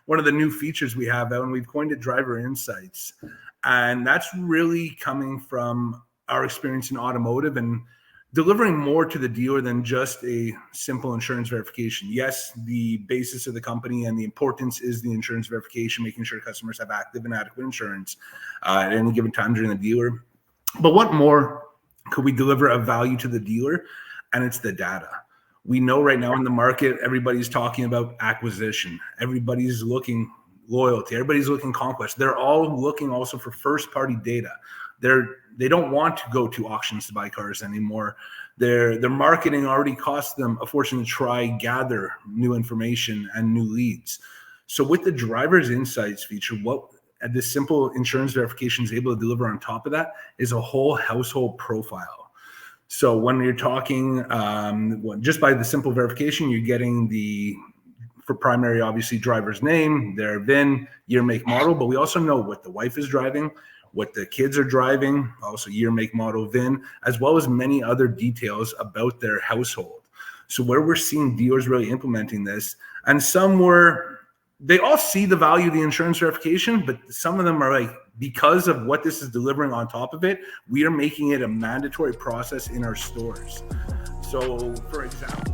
one of the new features we have out, and we've coined it Driver Insights. And that's really coming from our experience in automotive and delivering more to the dealer than just a simple insurance verification. Yes, the basis of the company and the importance is the insurance verification, making sure customers have active and adequate insurance at any given time during the dealer. But what more could we deliver of value to the dealer? And it's the data. We know right now in the market, everybody's talking about acquisition. Everybody's looking loyalty. Everybody's looking conquest. They're all looking also for first-party data. They don't want to go to auctions to buy cars anymore. Their marketing already cost them a fortune to try gather new information and new leads. So with the Driver's Insights feature, what this simple insurance verification is able to deliver on top of that is a whole household profile. So when you're talking, just by the simple verification, you're getting for primary, obviously, driver's name, their VIN, year, make, model, but we also know what the wife is driving, what the kids are driving, also year, make, model, VIN, as well as many other details about their household. So where we're seeing dealers really implementing this, and they all see the value of the insurance verification, but some of them are like, because of what this is delivering on top of it, we are making it a mandatory process in our stores. So for example,